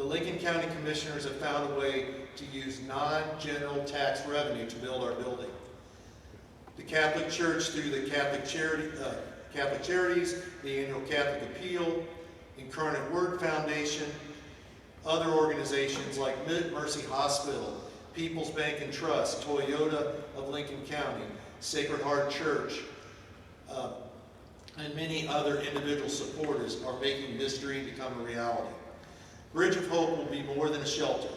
Lincoln County Commissioners have found a way to use non-general tax revenue to build our building. The Catholic Church, through the Catholic Charities, the Annual Catholic Appeal, Incarnate Word Foundation, other organizations like Mercy Hospital, People's Bank and Trust, Toyota of Lincoln County, Sacred Heart Church, and many other individual supporters are making this dream become a reality. Bridge of Hope will be more than a shelter.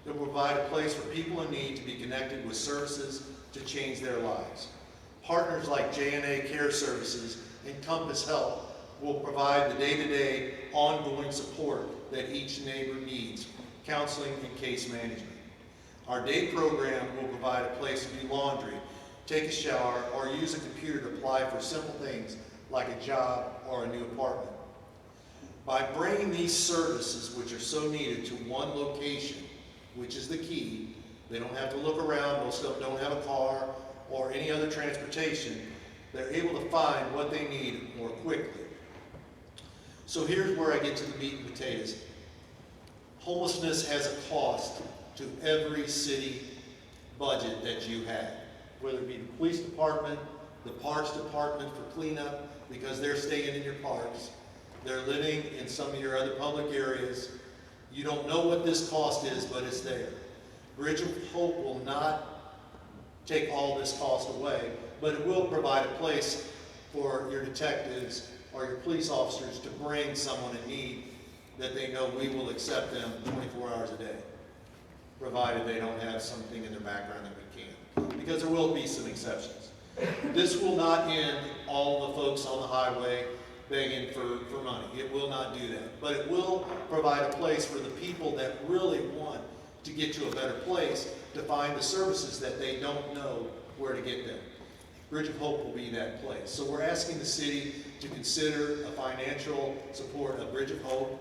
It will provide a place for people in need to be connected with services to change their lives. Partners like J&A Care Services and Compass Health will provide the day-to-day ongoing support that each neighbor needs, counseling and case management. Our day program will provide a place to do laundry, take a shower, or use a computer to apply for simple things like a job or a new apartment. By bringing these services, which are so needed, to one location, which is the key, they don't have to look around, most of them don't have a car or any other transportation, they're able to find what they need more quickly. So here's where I get to the meat and potatoes. Homelessness has a cost to every city budget that you have, whether it be the police department, the parks department for cleanup, because they're staying in your parks, they're living in some of your other public areas. You don't know what this cost is, but it's there. Bridge of Hope will not take all this cost away, but it will provide a place for your detectives or your police officers to bring someone in need that they know we will accept them 24 hours a day, provided they don't have something in their background that we can't, because there will be some exceptions. This will not end all the folks on the highway begging for money. It will not do that. But it will provide a place for the people that really want to get to a better place to find the services that they don't know where to get them. Bridge of Hope will be that place. So we're asking the city to consider a financial support of Bridge of Hope.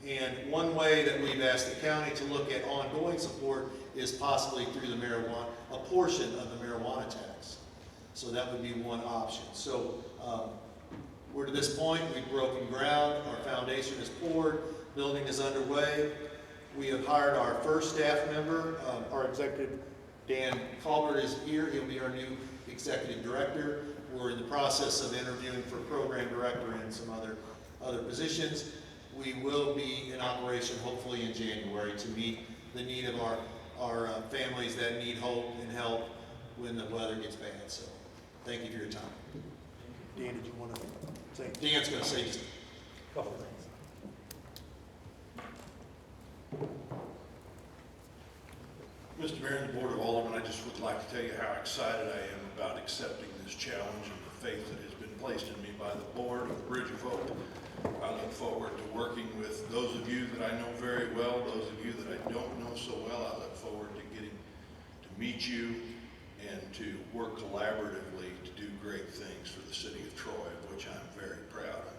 And one way that we've asked the county to look at ongoing support is possibly through the marijuana, a portion of the marijuana tax. So that would be one option. So we're to this point, we've broken ground, our foundation is poured, building is underway. We have hired our first staff member, our executive, Dan Colbert is here, he'll be our new executive director. We're in the process of interviewing for program director and some other positions. We will be in operation hopefully in January to meet the need of our families that need hope and help when the weather gets bad. So thank you for your time. Dan, did you want to say? Dan's going to say just a couple things. Mr. Mayor and the Board of Aldermen, I just would like to tell you how excited I am about accepting this challenge and the faith that has been placed in me by the board of the Bridge of Hope. I look forward to working with those of you that I know very well, those of you that I don't know so well. I look forward to getting to meet you and to work collaboratively to do great things for the city of Troy, of which I'm very proud of.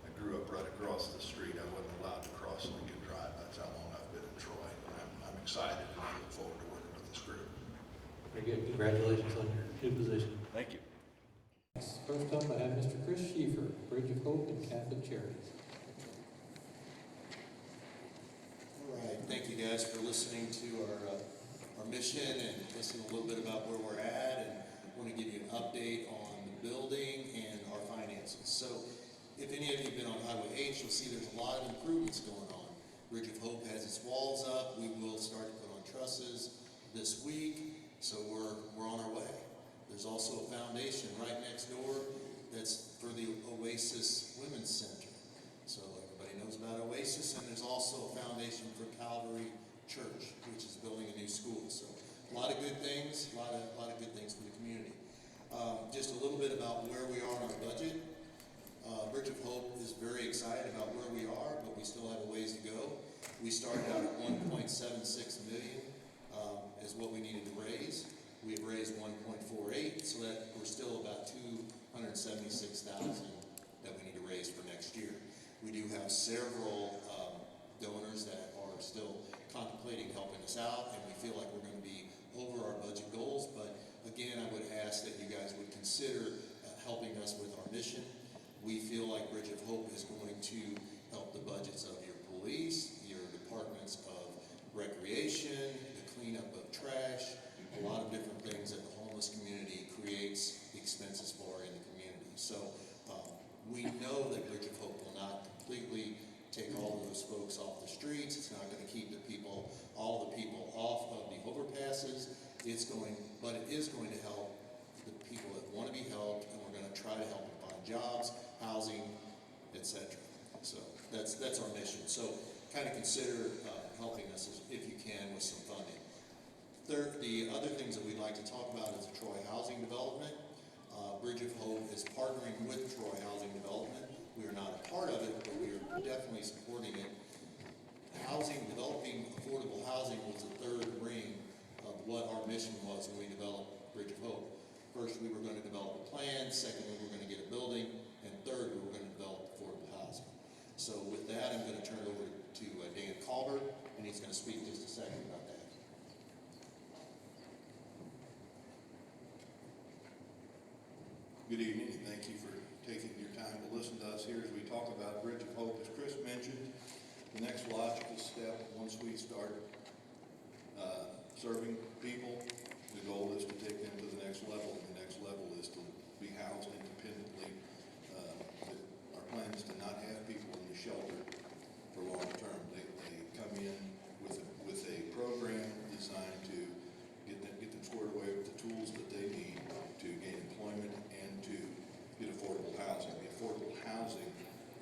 I grew up right across the street. I wasn't allowed to cross Lincoln Drive. That's how long I've been in Troy. And I'm excited and I look forward to working with this group. Very good. Congratulations on your new position. Thank you. First up, I have Mr. Chris Schieffer, Bridge of Hope and Catholic Charities. All right, thank you guys for listening to our mission and listening a little bit about where we're at, and I want to give you an update on the building and our finances. So if any of you have been on Highway H, you'll see there's a lot of improvements going on. Bridge of Hope has its walls up. We will start to put on trusses this week, so we're on our way. There's also a foundation right next door that's for the Oasis Women's Center. So everybody knows about Oasis, and there's also a foundation for Calvary Church, which is building a new school. So a lot of good things, a lot of good things for the community. Just a little bit about where we are on our budget. Bridge of Hope is very excited about where we are, but we still have a ways to go. We started out at 1.76 million is what we needed to raise. We have raised 1.48, so that we're still about 276,000 that we need to raise for next year. We do have several donors that are still contemplating helping us out, and we feel like we're going to be over our budget goals. But again, I would ask that you guys would consider helping us with our mission. We feel like Bridge of Hope is going to help the budgets of your police, your departments of recreation, the cleanup of trash, a lot of different things that the homeless community creates expenses for in the community. So we know that Bridge of Hope will not completely take all of those folks off the streets. It's not going to keep all the people off of the overpasses. But it is going to help the people that want to be helped, and we're going to try to help them find jobs, housing, etc. So that's our mission. So kind of consider helping us if you can with some funding. The other things that we'd like to talk about is the Troy Housing Development. Bridge of Hope is partnering with Troy Housing Development. We are not a part of it, but we are definitely supporting it. Developing affordable housing was the third ring of what our mission was when we developed Bridge of Hope. First, we were going to develop a plan. Secondly, we were going to get a building. And third, we were going to develop affordable housing. So with that, I'm going to turn it over to Dan Colbert, and he's going to speak just a second about that. Good evening, and thank you for taking your time to listen to us here as we talk about Bridge of Hope. As Chris mentioned, the next logical step, once we start serving people, the goal is to take them to the next level. And the next level is to be housed independently. Our plan is to not have people in the shelter for long term. They come in with a program designed to get them squared away with the tools that they need to gain employment and to get affordable housing. The affordable housing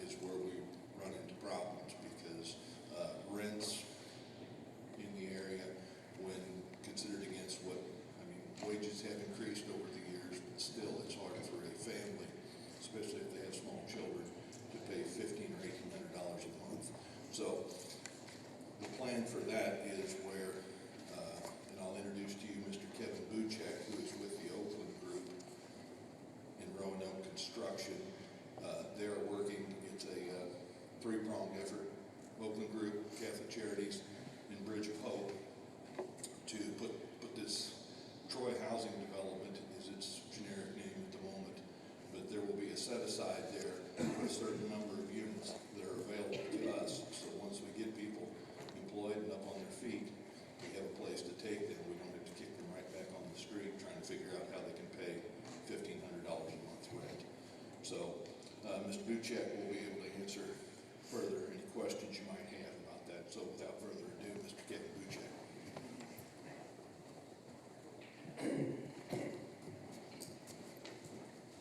is where we run into problems because rents in the area, when considered against wages have increased over the years, but still it's hard for a family, especially if they have small children, to pay $1,500 or $1,800 a month. So the plan for that is where, and I'll introduce to you Mr. Kevin Buchek, who is with the Oakland Group in Roanoke Construction. They're working, it's a three-pronged effort, Oakland Group, Catholic Charities, and Bridge of Hope, to put this Troy Housing Development is its generic name at the moment, but there will be a set aside there for a certain number of units that are available to us. So once we get people employed and up on their feet, we have a place to take them. We don't have to kick them right back on the street trying to figure out how they can pay $1,500 a month rent. So Mr. Buchek will be able to answer further any questions you might have about that. So without further ado, Mr. Kevin Buchek.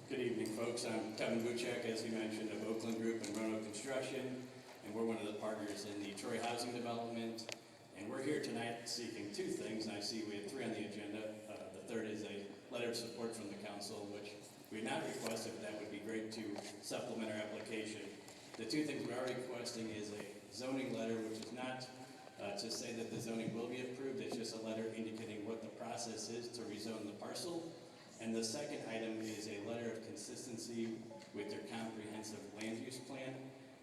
Good evening, folks. I'm Kevin Buchek, as you mentioned, of Oakland Group and Roanoke Construction, and we're one of the partners in the Troy Housing Development. And we're here tonight seeking two things, and I see we have three on the agenda. The third is a letter of support from the council, which we had not requested, but that would be great to supplement our application. The two things we are requesting is a zoning letter, which is not to say that the zoning will be approved. It's just a letter indicating what the process is to rezone the parcel. And the second item is a letter of consistency with your comprehensive land use plan,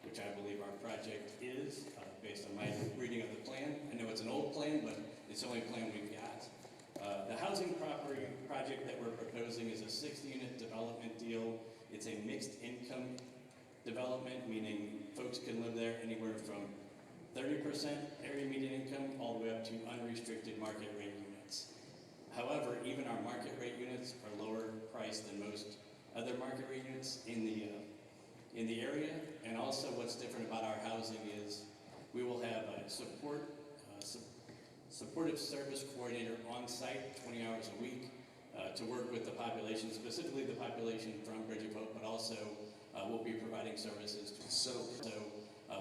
which I believe our project is, based on my reading of the plan. I know it's an old plan, but it's the only plan we've got. The housing property project that we're proposing is a 60-unit development deal. It's a mixed income development, meaning folks can live there anywhere from 30% area median income all the way up to unrestricted market rate units. However, even our market rate units are lower priced than most other market rate units in the area. And also what's different about our housing is we will have a supportive service coordinator on site 20 hours a week to work with the population, specifically the population from Bridge of Hope, but also we'll be providing services to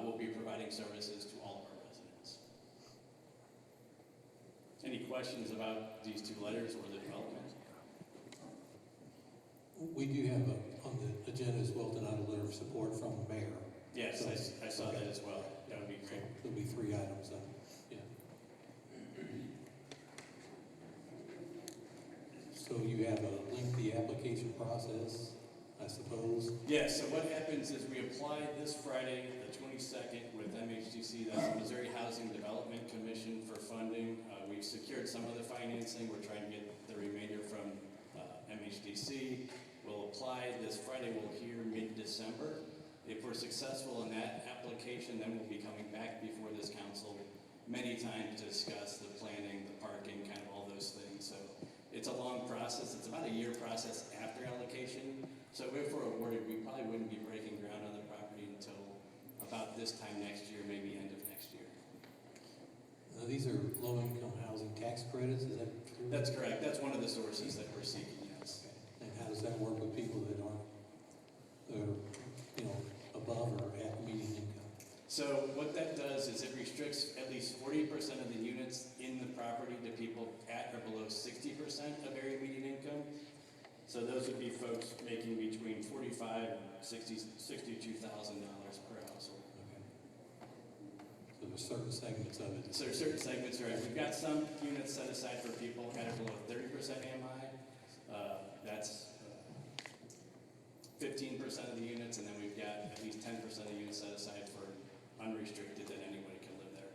we'll be providing services to all of our residents. Any questions about these two letters or the development? We do have on the agenda as well tonight a letter of support from the mayor. Yes, So, I saw okay. that as well. That would be great. There'll be three items then. Yeah. So you have a lengthy application process, I suppose. Yes, so what happens is we apply this Friday, the 22nd, with MHDC, that's the Missouri Housing Development Commission, for funding. We've secured some of the financing. We're trying to get the remainder from MHDC. We'll apply this Friday. We'll hear mid-December. If we're successful in that application, then we'll be coming back before this council many times to discuss the planning, the parking, kind of all those things. So it's a long process. It's about a year process after allocation. So if we're awarded, we probably wouldn't be breaking ground on the property until about this time next year, maybe end of next year. Now, these are low-income housing tax credits, is that true? That's correct. That's one of the sources that we're seeking, yes. And how does that work with people that aren't, above or at median income? So what that does is it restricts at least 40% of the units in the property to people at or below 60% of area median income. So those would be folks making between $45,000 and $62,000 per household. Okay. So there's certain segments of it. So certain segments are, we've got some units set aside for people at or below 30% AMI. That's 15% of the units, and then we've got at least 10% of the units set aside for unrestricted, that anybody can live there,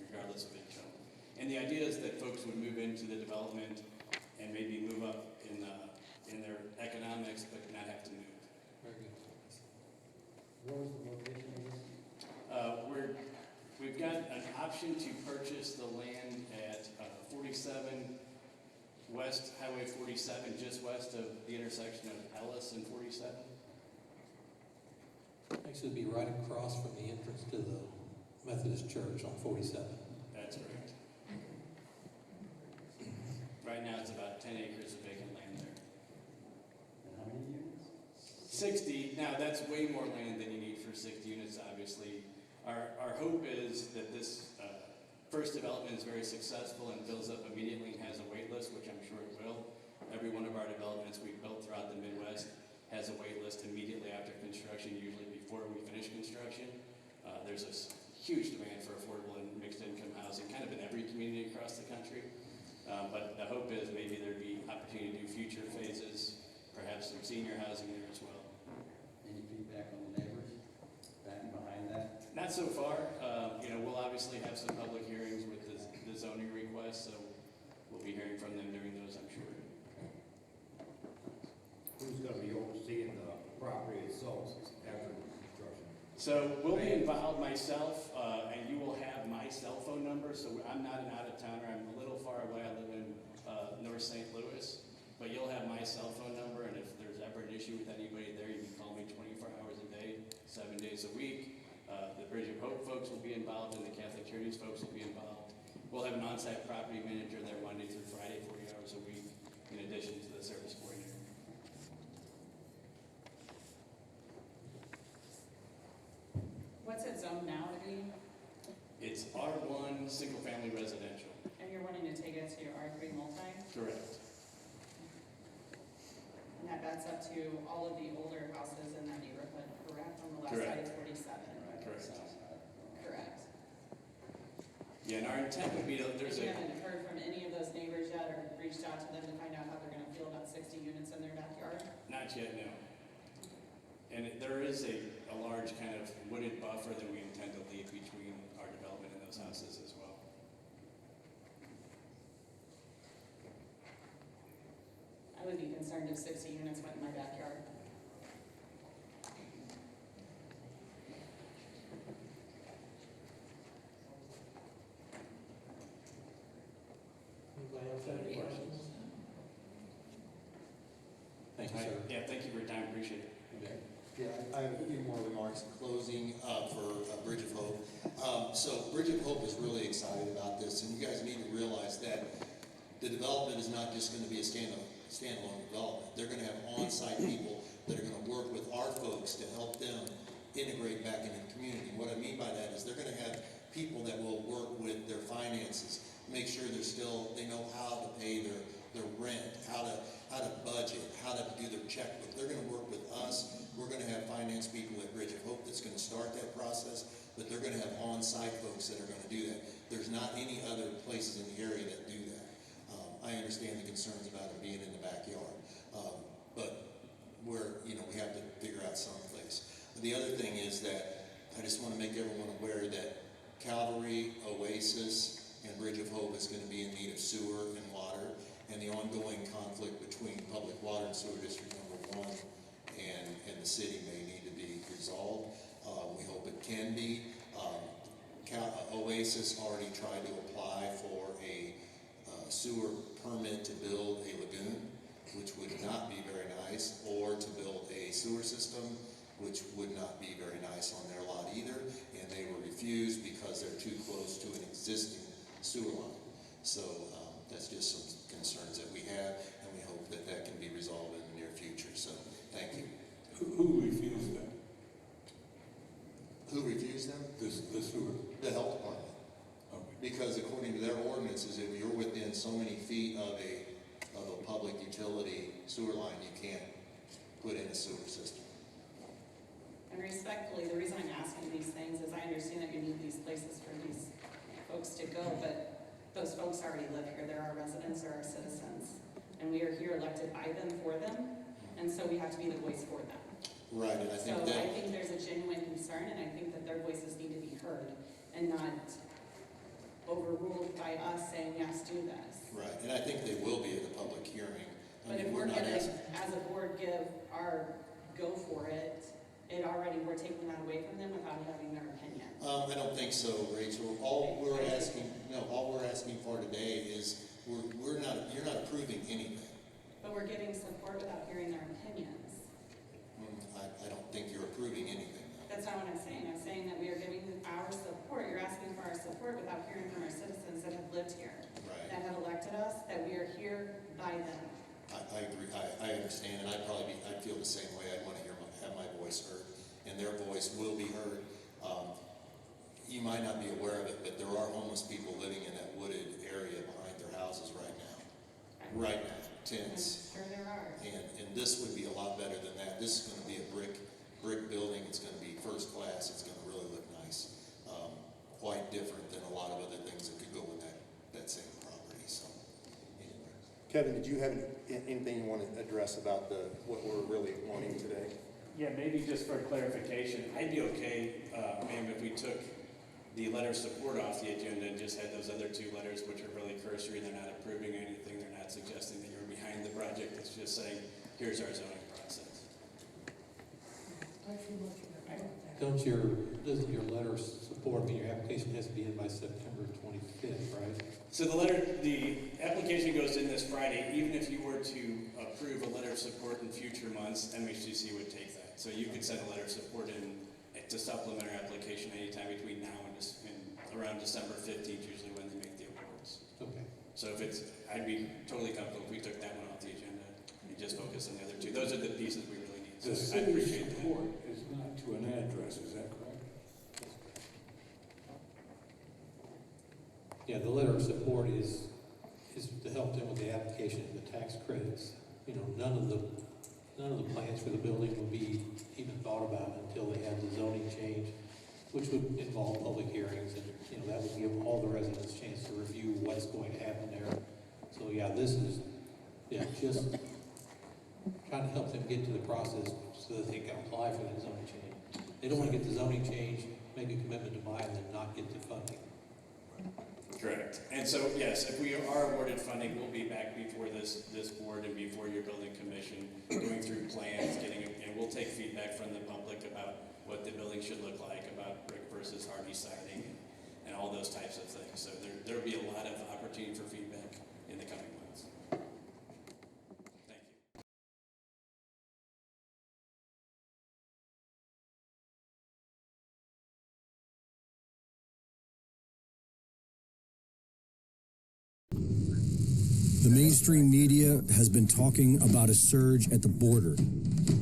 regardless of income. And the idea is that folks would move into the development and maybe move up in their economics, but not have to move. Very good. Where was the location of this? We've got an option to purchase the land at 47 West Highway 47, just west of the intersection of Ellis and 47. Actually, it'd be right across from the entrance to the Methodist Church on 47. That's correct. Right now, it's about 10 acres of vacant land there. And how many units? 60, now that's way more land than you need for 60 units, obviously. Our hope is that this first development is very successful and fills up immediately and has a wait list, which I'm sure it will. Every one of our developments we've built throughout the Midwest has a wait list immediately after construction, usually before we finish construction. There's a huge demand for affordable and mixed income housing, kind of in every community across the country. But the hope is maybe there'd be opportunity to do future phases, perhaps some senior housing there as well. Any feedback on the neighbors backing behind that? Not so far. We'll obviously have some public hearings with the zoning request, so we'll be hearing from them during those, I'm sure. Who's gonna be overseeing the property itself after construction? So we'll be involved, myself, and you will have my cell phone number. So I'm not an out-of-towner. I'm a little far away. I live in North St. Louis. But you'll have my cell phone number, and if there's ever an issue with anybody there, you can call me 24 hours a day, 7 days a week. The Bridge of Hope folks will be involved, and the Catholic Charities folks will be involved. We'll have an on-site property manager there Monday through Friday, 40 hours a week, in addition to the service coordinator. What's it zoned now to be? It's R1 single-family residential. And you're wanting to take it to R3 multi? Correct. And that backs up to all of the older houses in that neighborhood, correct? On the left Correct. side of 47. Correct. Correct. Yeah, and our intent would be to, And there's you a, haven't heard from any of those neighbors yet or reached out to them to find out how they're gonna feel about 60 units in their backyard? not yet, no. And there is a large kind of wooded buffer that we intend to leave between our development and those houses as well. I would be concerned if 60 units went in my backyard. Anybody else have any questions? Thank you, sir. Yeah, thank you for your time, appreciate it. Okay. Yeah, I have a few more remarks in closing for Bridge of Hope. So Bridge of Hope is really excited about this, and you guys need to realize that the development is not just going to be a standalone development. They're going to have on-site people that are going to work with our folks to help them integrate back into the community. What I mean by that is they're going to have people that will work with their finances, make sure they know how to pay their rent, how to budget, how to do their checkbook. They're going to work with us. We're going to have finance people at Bridge of Hope that's going to start that process, but they're going to have on-site folks that are going to do that. There's not any other places in the area that do that. I understand the concerns about it being in the backyard, but we have to figure out someplace. The other thing is that I just want to make everyone aware that Calvary, Oasis, and Bridge of Hope is going to be in need of sewer and water, and the ongoing conflict between Public Water and Sewer District Number 1 and the city may need to be resolved. resolved. We hope it can be. Oasis already tried to apply for a sewer permit to build a lagoon, which would not be very nice, or to build a sewer system, which would not be very nice on their lot either, and they were refused because they're too close to an existing sewer line. So that's just some concerns that we have, and we hope that that can be resolved in the near future. So thank you. Who refused that? Who refused them? The sewer? The health department. Okay. Because according to their ordinances, if you're within so many feet of a public utility sewer line, you can't put in a sewer system. And respectfully, the reason I'm asking these things is I understand that you need these places for these folks to go, but those folks already live here. They're our residents, they're our citizens. And we are here elected by them, for them, and so we have to be the voice for them. Right, and I think I think there's a genuine concern, and I think that their voices need to be heard and not overruled by us saying, yes, do this. right, and I think they will be at the public hearing. But if we're gonna, as a board, give our go for it, we're taking that away from them without having their opinion. I don't think so, Rachel. All we're asking for today is you're not approving anything. But we're giving support without hearing their opinions. I don't think you're approving anything. That's not what I'm saying. I'm saying that we are giving our support. You're asking for our support without hearing from our citizens that have lived here, Right. that have elected us, that we are here by them. I agree. I understand, and I'd feel the same way. I'd want to have my voice heard, and their voice will be heard. You might not be aware of it, but there are homeless people living in that wooded area behind their houses right now. Right now, tents. I'm sure there are. And this would be a lot better than that. This is going to be a brick building. It's going to be first class. It's going to really look nice. Quite different than a lot of other things that could go with that same property. So, anyway. Kevin, did you have anything you want to address about what we're really wanting today? Yeah, maybe just for clarification, I'd be okay, ma'am, if we took the letter of support off the agenda and just had those other two letters, which are really cursory. They're not approving anything. They're not suggesting that you're behind the project. It's just saying, here's our zoning process. Doesn't your letter of support mean your application has to be in by September 25th, right? So the application goes in this Friday. Even if you were to approve a letter of support in future months, MHCC would take that. So you could send a letter of support in to supplement our application anytime between now and around December 15th, usually when they make the awards. Okay. So I'd be totally comfortable if we took that one off the agenda and just focus on the other two. Those are the pieces we really need. So The I city's appreciate that. support is not to an address, is that correct? Yeah, the letter of support is to help them with the application of the tax credits. You know, none of the plans for the building will be even thought about until they have the zoning change, which would involve public hearings, and that would give all the residents a chance to review what's going to happen there. So yeah, this is just trying to help them get to the process so that they can apply for that zoning change. They don't want to get the zoning change, make a commitment to buy, and then not get the funding. Correct. And so, yes, if we are awarded funding, we'll be back before this board and before your building commission, going through plans, and we'll take feedback from the public about what the building should look like, about brick versus hardy siding, and all those types of things. So there'll be a lot of opportunity for feedback in the coming months. Thank you. The mainstream media has been talking about a surge at the border,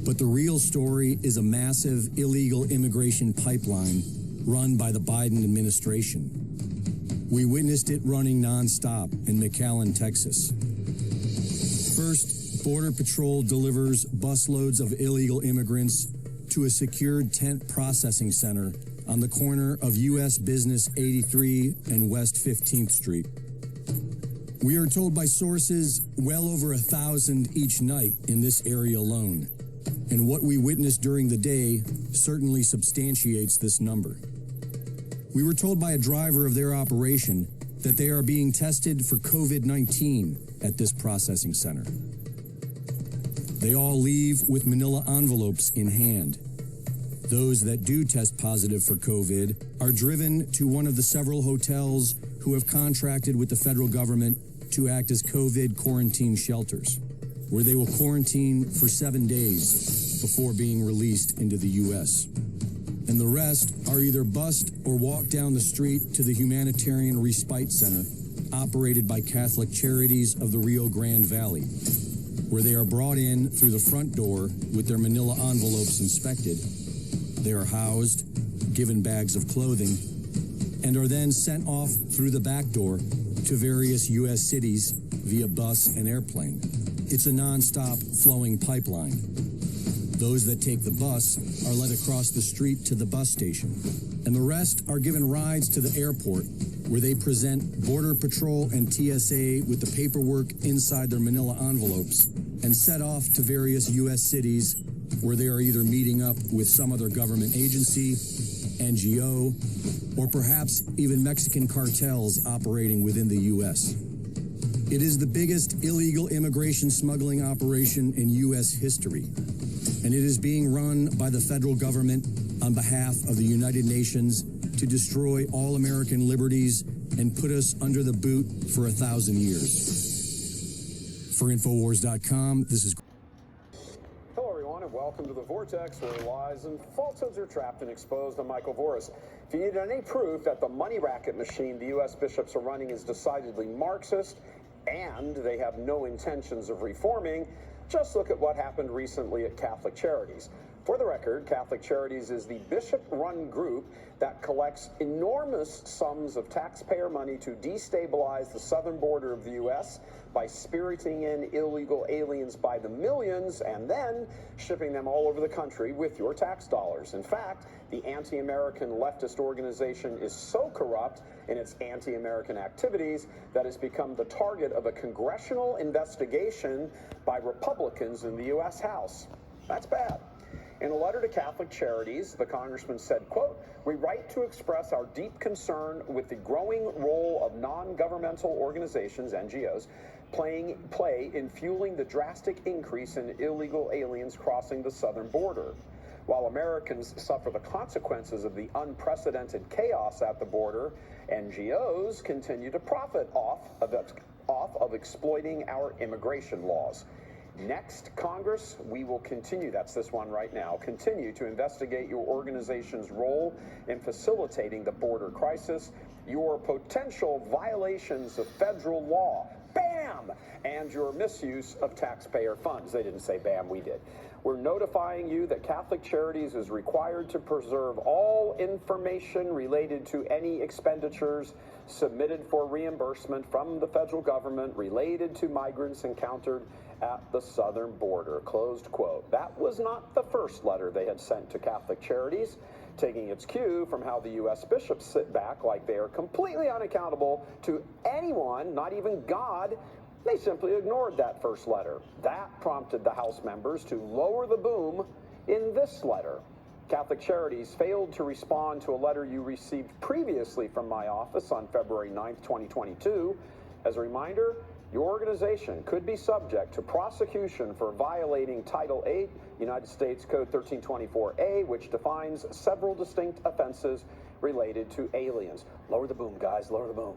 but the real story is a massive illegal immigration pipeline run by the Biden administration. We witnessed it running nonstop in McAllen, Texas. First, Border Patrol delivers busloads of illegal immigrants to a secured tent processing center on the corner of U.S. Business 83 and West 15th Street. We are told by sources well over 1,000 each night in this area alone, and what we witnessed during the day certainly substantiates this number. We were told by a driver of their operation that they are being tested for COVID-19 at this processing center. They all leave with manila envelopes in hand. Those that do test positive for COVID are driven to one of the several hotels who have contracted with the federal government to act as COVID quarantine shelters, where they will quarantine for 7 days before being released into the U.S. And the rest are either bused or walk down the street to the Humanitarian Respite Center, operated by Catholic Charities of the Rio Grande Valley, where they are brought in through the front door with their manila envelopes inspected. They are housed, given bags of clothing, and are then sent off through the back door to various U.S. cities via bus and airplane. It's a nonstop flowing pipeline. Those that take the bus are led across the street to the bus station, and the rest are given rides to the airport, where they present Border Patrol and TSA with the paperwork inside their manila envelopes and set off to various U.S. cities where they are either meeting up with some other government agency, NGO, or perhaps even Mexican cartels operating within the U.S. It is the biggest illegal immigration smuggling operation in U.S. history, and it is being run by the federal government on behalf of the United Nations to destroy all American liberties and put us under the boot for 1,000 years. For Infowars.com, this is... Hello, everyone, and welcome to The Vortex, where lies and falsehoods are trapped and exposed. I'm Michael Voris. If you need any proof that the money racket machine the U.S. bishops are running is decidedly Marxist and they have no intentions of reforming, just look at what happened recently at Catholic Charities. For the record, Catholic Charities is the bishop-run group that collects enormous sums of taxpayer money to destabilize the southern border of the U.S. by spiriting in illegal aliens by the millions and then shipping them all over the country with your tax dollars. In fact, the anti-American leftist organization is so corrupt in its anti-American activities that it's become the target of a congressional investigation by Republicans in the U.S. House. That's bad. In a letter to Catholic Charities, the congressman said, quote, "We write to express our deep concern with the growing role of non-governmental organizations, NGOs, play in fueling the drastic increase in illegal aliens crossing the southern border. While Americans suffer the consequences of the unprecedented chaos at the border, NGOs continue to profit off of exploiting our immigration laws. Next, Congress, we will continue, that's this one right now, continue to investigate your organization's role in facilitating the border crisis, your potential violations of federal law, bam, and your misuse of taxpayer funds." They didn't say bam, we did. "We're notifying you that Catholic Charities is required to preserve all information related to any expenditures submitted for reimbursement from the federal government related to migrants encountered at the southern border," closed quote. That was not the first letter they had sent to Catholic Charities, taking its cue from how the U.S. bishops sit back like they are completely unaccountable to anyone, not even God. They simply ignored that first letter. That prompted the House members to lower the boom in this letter. Catholic Charities failed to respond to a letter you received previously from my office on February 9th, 2022. As a reminder, your organization could be subject to prosecution for violating Title 8, United States Code 1324A, which defines several distinct offenses related to aliens. Lower the boom, guys, lower the boom.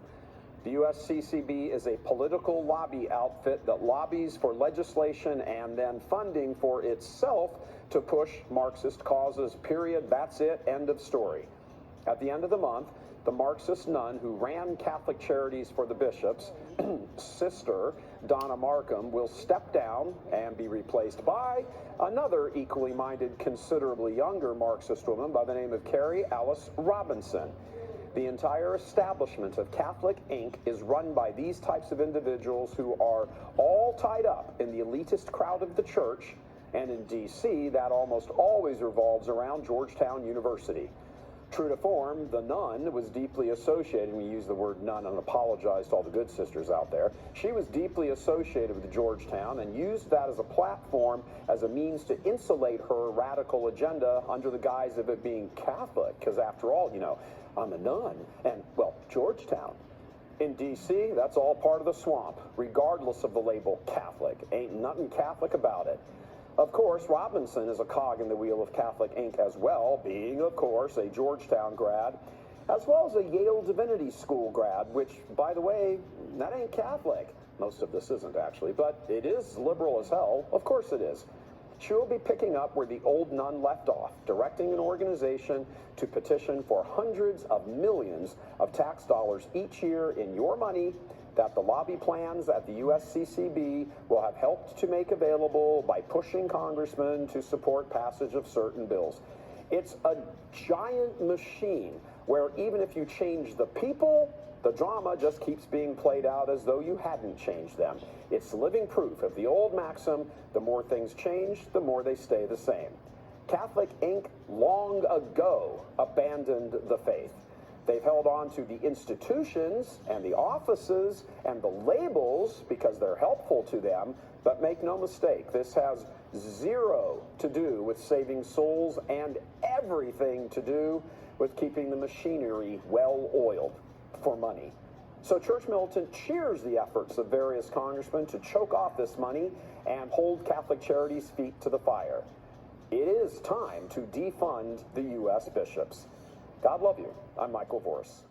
The USCCB is a political lobby outfit that lobbies for legislation and then funding for itself to push Marxist causes, period. That's it, end of story. At the end of the month, the Marxist nun who ran Catholic Charities for the bishops, Sister Donna Markham, will step down and be replaced by another equally minded, considerably younger Marxist woman by the name of Carrie Alice Robinson. The entire establishment of Catholic Inc. is run by these types of individuals who are all tied up in the elitist crowd of the church, and in D.C., that almost always revolves around Georgetown University. True to form, the nun was deeply associated, we use the word nun and apologize to all the good sisters out there. She was deeply associated with Georgetown and used that as a platform, as a means to insulate her radical agenda under the guise of it being Catholic, because after all, you know, I'm a nun, and, well, Georgetown. In D.C., that's all part of the swamp, regardless of the label Catholic. Ain't nothing Catholic about it. Of course, Robinson is a cog in the wheel of Catholic Inc. as well, being, of course, a Georgetown grad, as well as a Yale Divinity School grad, which, by the way, that ain't Catholic. Most of this isn't, actually, but it is liberal as hell. Of course it is. She will be picking up where the old nun left off, directing an organization to petition for hundreds of millions of tax dollars each year in your money that the lobby plans at the USCCB will have helped to make available by pushing congressmen to support passage of certain bills. It's a giant machine where even if you change the people, the drama just keeps being played out as though you hadn't changed them. It's living proof of the old maxim, the more things change, the more they stay the same. Catholic Inc. long ago abandoned the faith. They've held on to the institutions and the offices and the labels because they're helpful to them, but make no mistake, this has zero to do with saving souls and everything to do with keeping the machinery well-oiled for money. So Church Militant cheers the efforts of various congressmen to choke off this money and hold Catholic Charities' feet to the fire. It is time to defund the U.S. bishops. God love you. I'm Michael Voris.